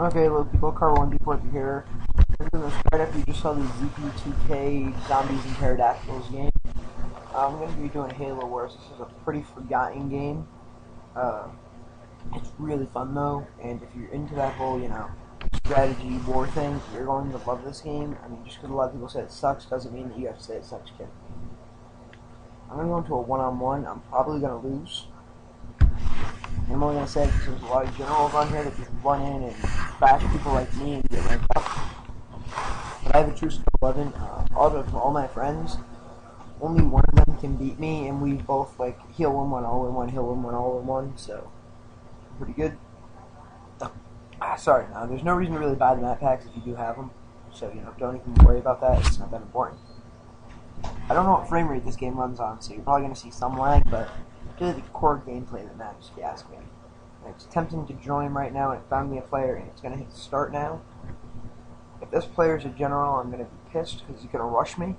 Okay, hello people, Car1D4 here. I'm doing this right after you just saw the ZP2K Zombies and Pterodactyls game. I'm going to be doing Halo Wars. This is a pretty forgotten game. Uh, it's really fun though, and if you're into that whole, strategy war thing, you're going to love this game. I mean, just because a lot of people say it sucks doesn't mean that you have to say it sucks, kid. I'm going to go into a one-on-one. I'm probably going to lose. I'm only going to say it because there's a lot of generals on here that just run in and bash people like me and get ranked up. But I have a true skill 11. All my friends, only one of them can beat me, and we both heal in one, all in one, heal in one, all in one, so pretty good. Sorry, now there's no reason to really buy the map packs if you do have them, so don't even worry about that. It's not that important. I don't know what frame rate this game runs on, so you're probably going to see some lag, but it's really the core gameplay that matters, if you ask me. And it's tempting to join right now, and it found me a player, and it's going to hit start now. If this player's a general, I'm going to be pissed because he's going to rush me.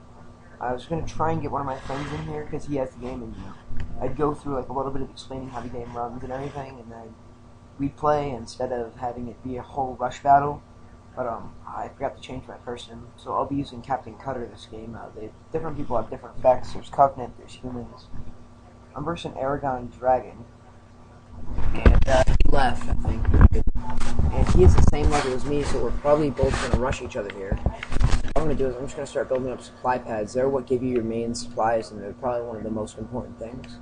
I was going to try and get one of my friends in here because he has the game, and I'd go through a little bit of explaining how the game runs and everything, and then we'd play instead of having it be a whole rush battle. But I forgot to change my person, so I'll be using Captain Cutter this game. Different people have different effects. There's Covenant, there's humans. I'm versing Aragon Dragon, and he left, I think. And he has the same level as me, so we're probably both going to rush each other here. What I'm going to do is I'm just going to start building up supply pads. They're what give you your main supplies, and they're probably one of the most important things.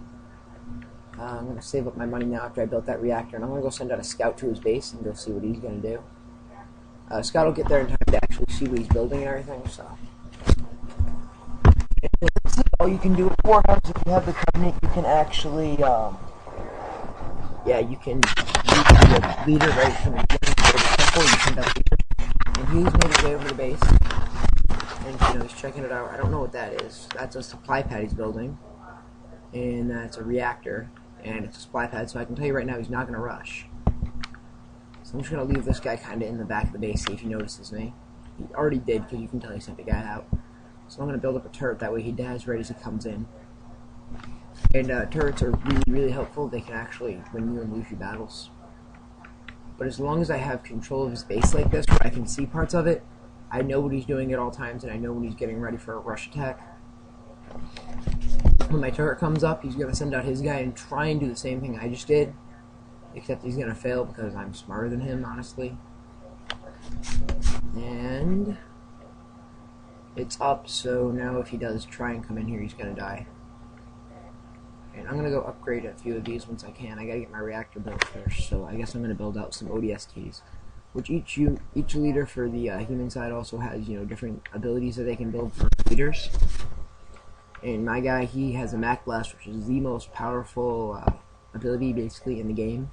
I'm going to save up my money now after I built that reactor, and I'm going to go send out a scout to his base and go see what he's going to do. Scott will get there in time to actually see what he's building and everything, so. That's all you can do with Warhouse. If you have the Covenant, you can actually, you can use the leader right from the beginning to the temple. You send out leader. And he's made his way over the base. And, he's checking it out. I don't know what that is. That's a supply pad he's building. And that's a reactor. And it's a supply pad, so I can tell you right now he's not going to rush. So I'm just going to leave this guy kind of in the back of the base, see if he notices me. He already did, because you can tell he sent the guy out. So I'm going to build up a turret, that way he dies right as he comes in. And turrets are really, really helpful. They can actually win you and lose you battles. But as long as I have control of his base like this, where I can see parts of it, I know what he's doing at all times, and I know when he's getting ready for a rush attack. When my turret comes up, he's going to send out his guy and try and do the same thing I just did. Except he's going to fail because I'm smarter than him, honestly. And it's up, so now if he does try and come in here, he's going to die. And I'm going to go upgrade a few of these once I can. I got to get my reactor built first, so I guess I'm going to build out some ODSTs. Which each leader for the human side also has, different abilities that they can build for leaders. And my guy, he has a Mac Blast, which is the most powerful ability basically in the game.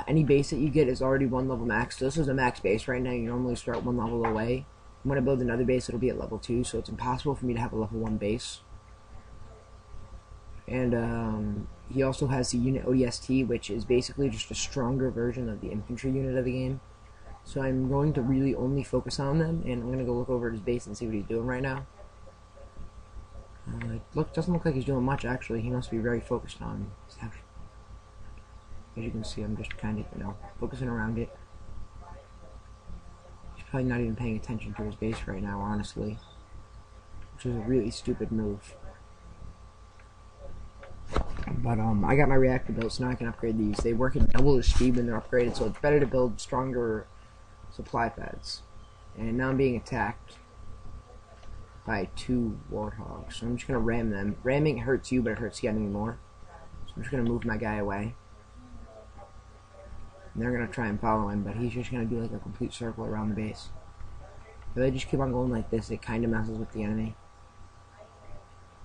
Any base that you get is already one level max. So this is a max base right now. You normally start one level away. When I build another base, it'll be at level 2, so it's impossible for me to have a level 1 base. And he also has the unit ODST, which is basically just a stronger version of the infantry unit of the game. So I'm going to really only focus on them, and I'm going to go look over at his base and see what he's doing right now. Doesn't look like he's doing much, actually. He must be very focused on his action. As you can see, I'm just kind of, focusing around it. He's probably not even paying attention to his base right now, honestly. Which is a really stupid move. But, I got my reactor built, so now I can upgrade these. They work at double the speed when they're upgraded, so it's better to build stronger supply pads. And now I'm being attacked by 2 warthogs, so I'm just going to ram them. Ramming hurts you, but it hurts the enemy more. So I'm just going to move my guy away. And they're going to try and follow him, but he's just going to do a complete circle around the base. If they just keep on going like this, it kind of messes with the enemy.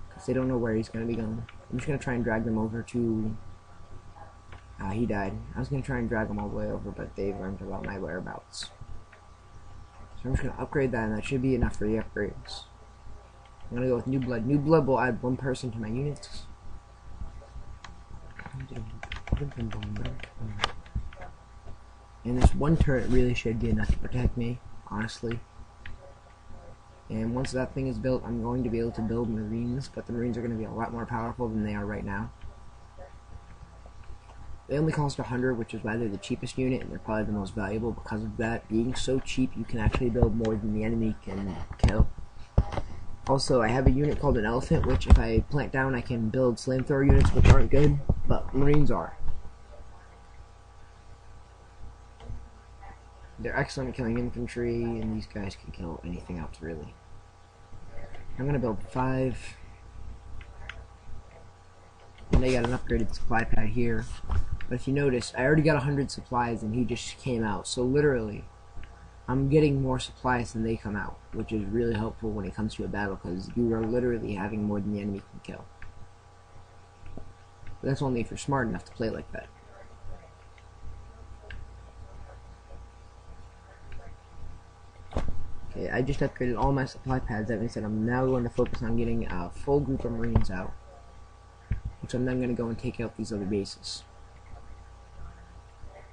Because they don't know where he's going to be going. I'm just going to try and drag them over to... he died. I was going to try and drag them all the way over, but they learned about my whereabouts. So I'm just going to upgrade that, and that should be enough for the upgrades. I'm going to go with New Blood. New Blood will add 1 person to my units. And this one turret really should be enough to protect me, honestly. And once that thing is built, I'm going to be able to build Marines, but the Marines are going to be a lot more powerful than they are right now. They only cost 100, which is why they're the cheapest unit, and they're probably the most valuable because of that. Being so cheap, you can actually build more than the enemy can kill. Also, I have a unit called an elephant, which if I plant down, I can build flamethrower units, which aren't good, but Marines are. They're excellent at killing infantry, and these guys can kill anything else, really. I'm going to build 5. And they got an upgraded supply pad here. But if you notice, I already got 100 supplies, and he just came out. So literally, I'm getting more supplies than they come out, which is really helpful when it comes to a battle, because you are literally having more than the enemy can kill. But that's only if you're smart enough to play like that. Okay, I just upgraded all my supply pads. That means that I'm now going to focus on getting a full group of Marines out, which I'm then going to go and take out these other bases.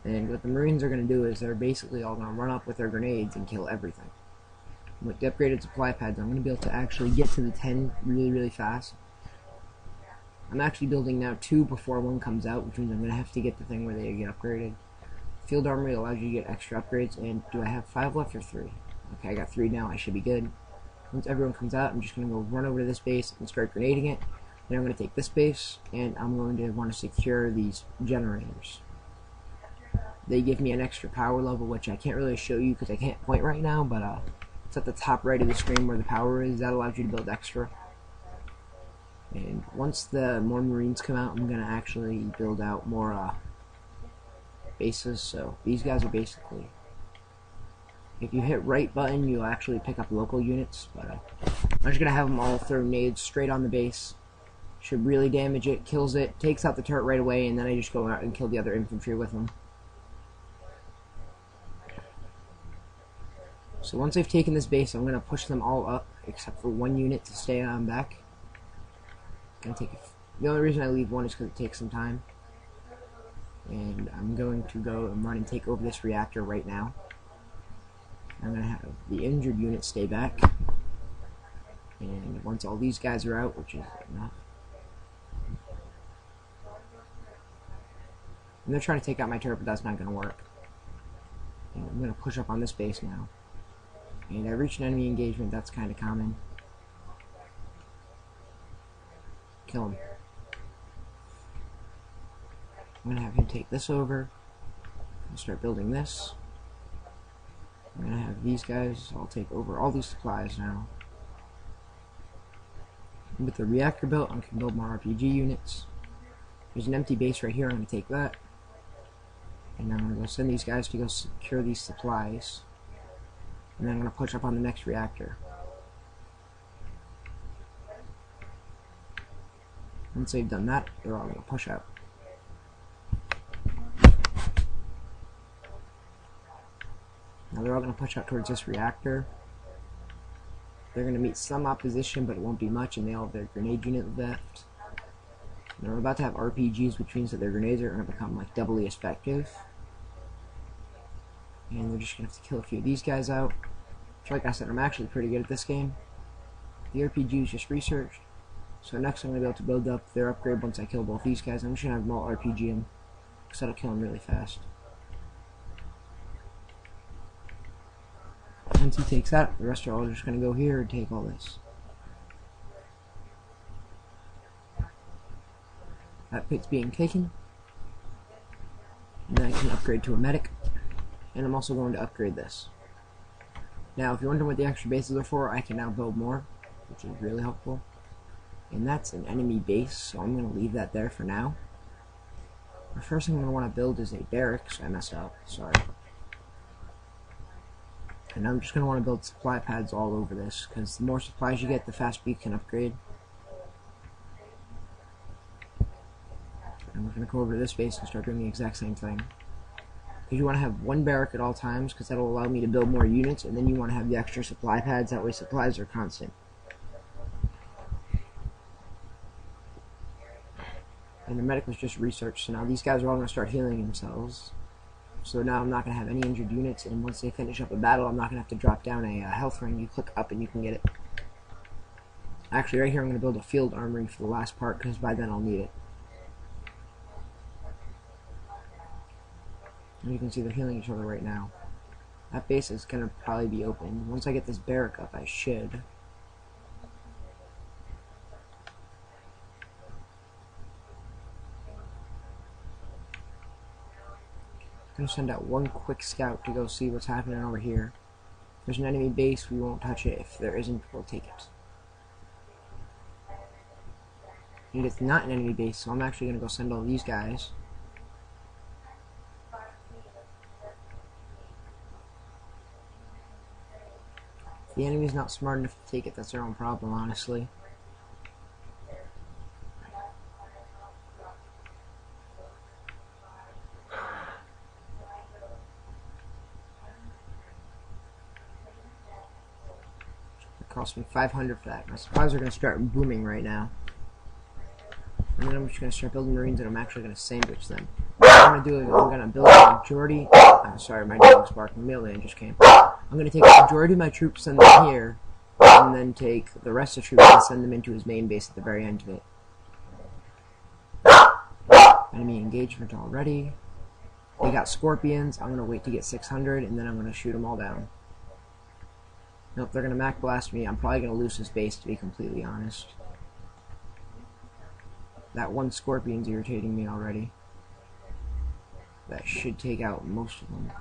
And what the Marines are going to do is they're basically all going to run up with their grenades and kill everything. With the upgraded supply pads, I'm going to be able to actually get to the 10 really, really fast. I'm actually building now 2 before 1 comes out, which means I'm going to have to get the thing where they get upgraded. Field Armory allows you to get extra upgrades, and do I have 5 left or 3? Okay, I got 3 now, I should be good. Once everyone comes out, I'm just going to go run over to this base and start grenading it. Then I'm going to take this base, and I'm going to want to secure these generators. They give me an extra power level, which I can't really show you because I can't point right now, but it's at the top right of the screen where the power is. That allows you to build extra. And once the more Marines come out, I'm going to actually build out more bases. So these guys are basically, if you hit right button, you'll actually pick up local units. But I'm just going to have them all throw nades straight on the base. Should really damage it, kills it, takes out the turret right away, and then I just go out and kill the other infantry with them. So once I've taken this base, I'm going to push them all up, except for 1 unit to stay on back. The only reason I leave 1 is because it takes some time. And I'm going to go and run and take over this reactor right now. I'm going to have the injured unit stay back. And once all these guys are out, which is enough. And they're trying to take out my turret, but that's not going to work. And I'm going to push up on this base now. And I reach an enemy engagement, that's kind of common. Kill him. I'm going to have him take this over. And start building this. I'm going to have these guys all take over all these supplies now. And with the reactor built, I can build more RPG units. There's an empty base right here, I'm going to take that. And I'm going to go send these guys to go secure these supplies. And then I'm going to push up on the next reactor. Once they've done that, they're all going to push out. Now they're all going to push out towards this reactor. They're going to meet some opposition, but it won't be much, and they all have their grenade unit left. And they're about to have RPGs, which means that their grenades are going to become like doubly effective. And they're just going to have to kill a few of these guys out. Which, like I said, I'm actually pretty good at this game. The RPG is just researched. So next I'm going to be able to build up their upgrade once I kill both these guys. I'm just going to have them all RPG them, because that'll kill them really fast. Once he takes that, the rest are all just going to go here and take all this. That pit's being taken. And then I can upgrade to a medic. And I'm also going to upgrade this. Now, if you're wondering what the extra bases are for, I can now build more, which is really helpful. And that's an enemy base, so I'm going to leave that there for now. The first thing I'm going to want to build is a barracks. I messed up, sorry. And I'm just going to want to build supply pads all over this, because the more supplies you get, the faster you can upgrade. And we're going to go over to this base and start doing the exact same thing. Because you want to have 1 barrack at all times, because that'll allow me to build more units, and then you want to have the extra supply pads, that way supplies are constant. And the medic was just researched, so now these guys are all going to start healing themselves. So now I'm not going to have any injured units, and once they finish up a battle, I'm not going to have to drop down a health ring. You click up and you can get it. Actually, right here I'm going to build a field armory for the last part, because by then I'll need it. And you can see they're healing each other right now. That base is going to probably be open. Once I get this barrack up, I should. I'm going to send out one quick scout to go see what's happening over here. If there's an enemy base, we won't touch it. If there isn't, we'll take it. And it's not an enemy base, so I'm actually going to go send all these guys. If the enemy's not smart enough to take it, that's their own problem, honestly. It cost me 500 for that. My supplies are going to start booming right now. And then I'm just going to start building marines, and I'm actually going to sandwich them. What I'm going to do is I'm going to build a majority... sorry, my dog's barking. Mailman just came. I'm going to take a majority of my troops, send them here, and then take the rest of the troops and send them into his main base at the very end of it. Enemy engagement already. They got scorpions. I'm going to wait to get 600, and then I'm going to shoot them all down. Nope, they're going to Mac blast me. I'm probably going to lose this base, to be completely honest. That one scorpion's irritating me already. That should take out most of them.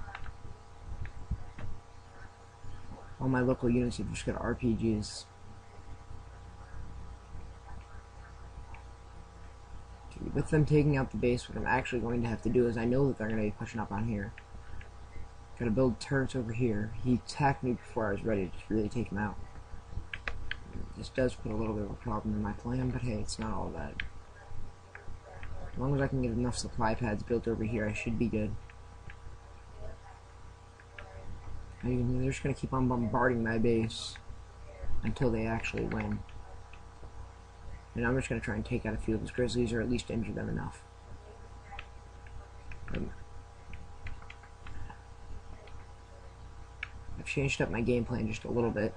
All my local units have just got RPGs. Okay, with them taking out the base, what I'm actually going to have to do is I know that they're going to be pushing up on here. Gotta build turrets over here. He attacked me before I was ready to really take him out. This does put a little bit of a problem in my plan, but hey, it's not all bad. As long as I can get enough supply pads built over here, I should be good. They're just going to keep on bombarding my base until they actually win. And I'm just going to try and take out a few of his grizzlies, or at least injure them enough. I've changed up my game plan just a little bit.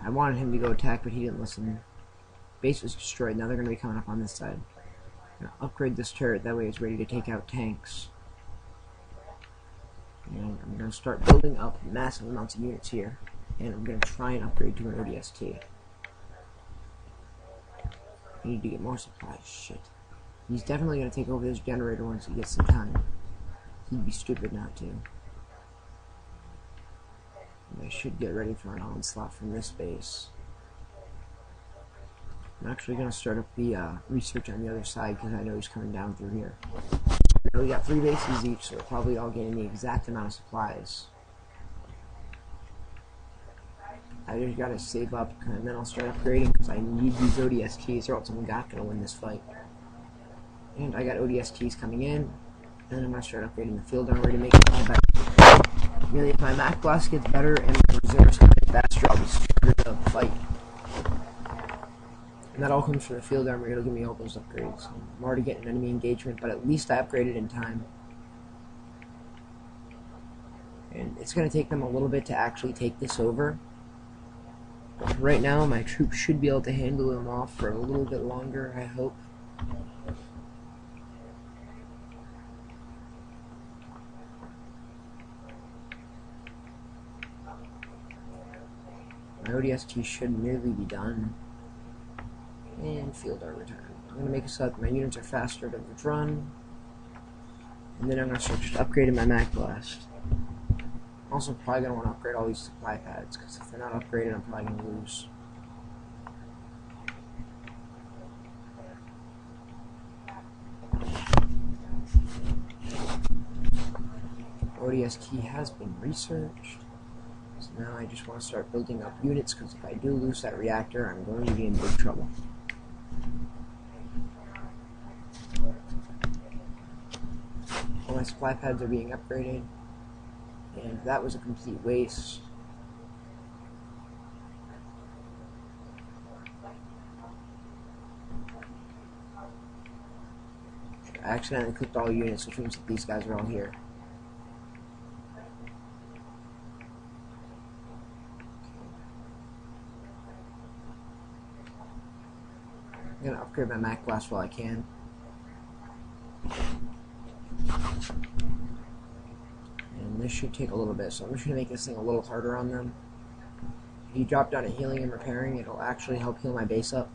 I wanted him to go attack, but he didn't listen. Base was destroyed. Now they're going to be coming up on this side. I'm going to upgrade this turret. That way it's ready to take out tanks. And I'm going to start building up massive amounts of units here. And I'm going to try and upgrade to an ODST. I need to get more supplies. Shit. He's definitely going to take over this generator once he gets some time. He'd be stupid not to. And I should get ready for an onslaught from this base. I'm actually going to start up the research on the other side because I know he's coming down through here. Now we got 3 bases each, so we're probably all getting the exact amount of supplies. I just got to save up, and then I'll start upgrading because I need these ODSTs, or else I'm not going to win this fight. And I got ODSTs coming in, and then I'm going to start upgrading the field armory to make it all better. Really, if my Mac Blast gets better and my reserves come in faster, I'll be stronger to fight. And that all comes from the field armory. It'll give me all those upgrades. I'm already getting enemy engagement, but at least I upgraded in time. And it's going to take them a little bit to actually take this over. But right now, my troops should be able to handle them off for a little bit longer, I hope. My ODST should nearly be done. And field armor time. I'm going to make it so that my units are faster to run. And then I'm going to start just upgrading my Mac Blast. I'm also probably going to want to upgrade all these supply pads, because if they're not upgraded, I'm probably going to lose. ODST has been researched. So now I just want to start building up units, because if I do lose that reactor, I'm going to be in big trouble. All my supply pads are being upgraded, and that was a complete waste. I accidentally clicked all units, which means that these guys are all here. I'm going to upgrade my Mac Blast while I can. And this should take a little bit, so I'm just going to make this thing a little harder on them. If you drop down to healing and repairing, it'll actually help heal my base up.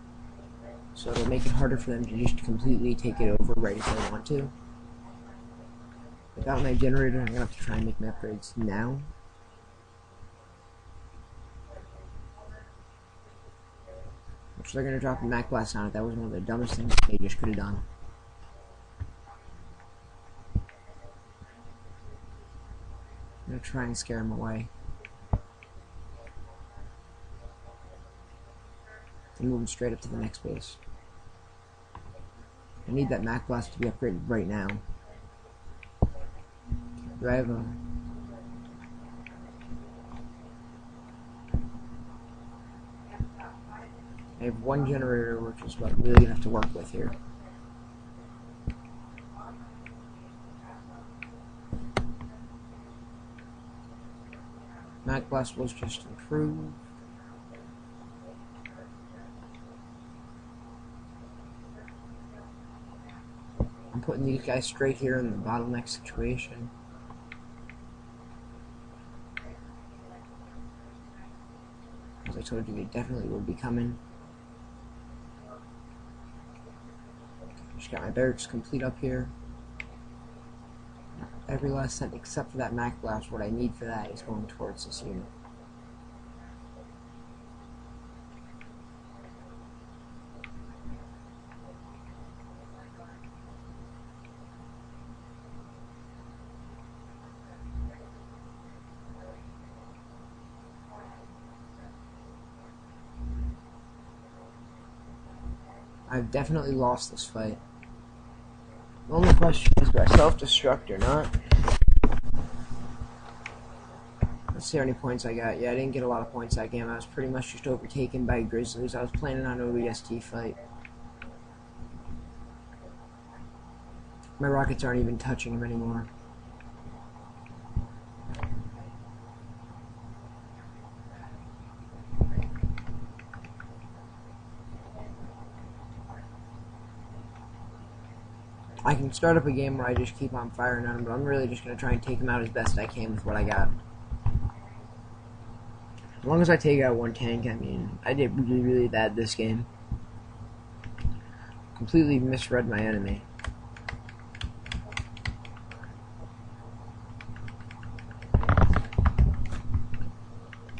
So it'll make it harder for them to just completely take it over right if they want to. Without my generator, I'm going to have to try and make my upgrades now. Which they're going to drop a Mac Blast on it. That was one of the dumbest things they just could have done. I'm going to try and scare him away. And move him straight up to the next base. I need that Mac Blast to be upgraded right now. Do I have a... I have one generator, which is what I'm really going to have to work with here. Mac Blast was just improved. I'm putting these guys straight here in the bottleneck situation. As I told you, they definitely will be coming. Just got my barracks complete up here. Every last cent except for that Mac Blast, what I need for that is going towards this unit. I've definitely lost this fight. The only question is, do I self-destruct or not? Let's see how many points I got. Yeah, I didn't get a lot of points that game. I was pretty much just overtaken by Grizzlies. I was planning on an ODST fight. My rockets aren't even touching him anymore. I can start up a game where I just keep on firing on him, but I'm really just going to try and take him out as best I can with what I got. As long as I take out one tank, I mean, I did really, really bad this game. Completely misread my enemy.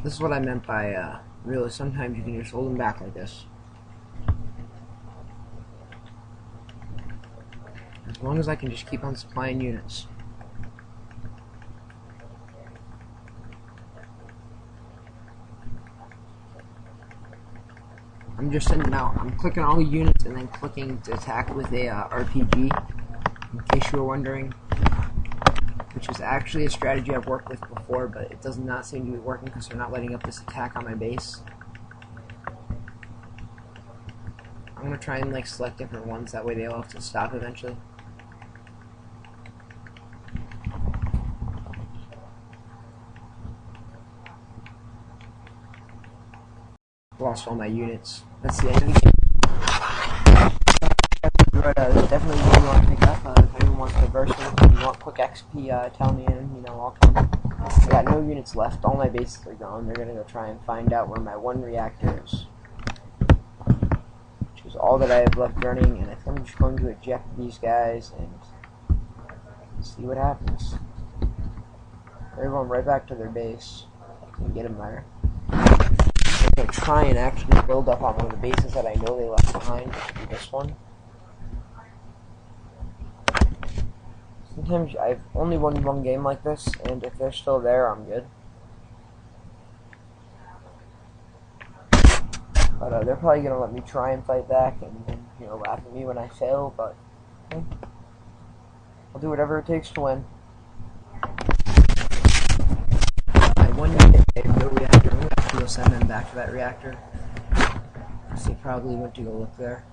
This is what I meant by, really, sometimes you can just hold them back like this. As long as I can just keep on supplying units. I'm just sending out, I'm clicking all the units and then clicking to attack with a RPG, in case you were wondering. Which is actually a strategy I've worked with before, but it does not seem to be working because they're not letting up this attack on my base. I'm going to try and select different ones, that way they'll have to stop eventually. Lost all my units. That's the end of the game. There's definitely one you want to pick up. If anyone wants to verse with, if you want quick XP, tell me and I'll come. I got no units left. All my bases are gone. They're gonna go try and find out where my one reactor is, which is all that I have left running. And I think I'm just going to eject these guys and see what happens. They're going right back to their base. I can get them there. I'm going to try and actually build up on one of the bases that I know they left behind, which would be this one. Sometimes I've only won one game like this, and if they're still there, I'm good. But they're probably going to let me try and fight back and laugh at me when I fail, but okay. I'll do whatever it takes to win. I won unit, they have no reactor. I'm going to have to go send them back to that reactor. Because they probably went to go look there.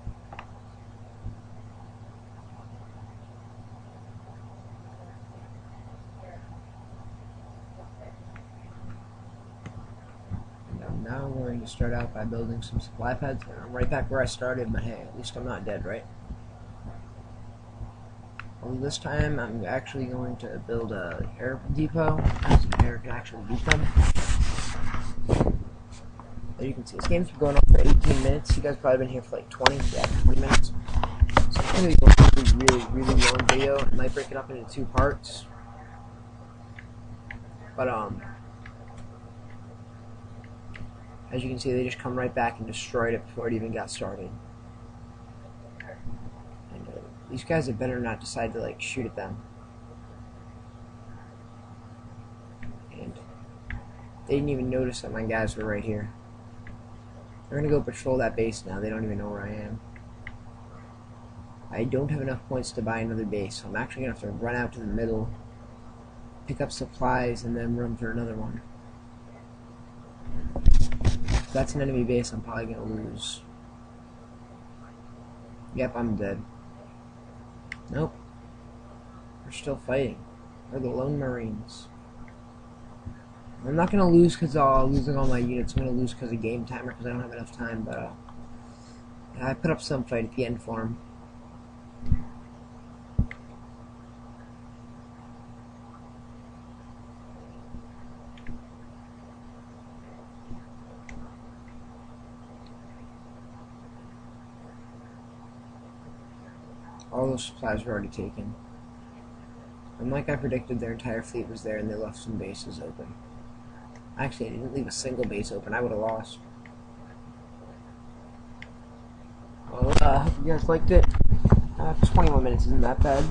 Now I'm going to start out by building some supply pads, and I'm right back where I started, but hey, at least I'm not dead, right? Well, this time I'm actually going to build a air depot, so the air can actually beat them. As you can see, this game's been going on for 18 minutes. You guys probably been here for like 20, yeah, 20 minutes. So I'm going to be going through a really long video. I might break it up into 2 parts. But, as you can see, they just come right back and destroyed it before it even got started. And these guys had better not decide to, like, shoot at them. And they didn't even notice that my guys were right here. They're gonna go patrol that base now. They don't even know where I am. I don't have enough points to buy another base, so I'm actually gonna have to run out to the middle, pick up supplies, and then run for another one. If that's an enemy base, I'm probably gonna lose. Yep, I'm dead. Nope. We're still fighting. We're the lone Marines. I'm not gonna lose because I'll losing all my units. I'm gonna lose because of game timer because I don't have enough time. But I put up some fight at the end for him. All those supplies were already taken. And like I predicted, their entire fleet was there and they left some bases open. Actually, I didn't leave a single base open. I would have lost. Well, I hope you guys liked it. 21 minutes isn't that bad.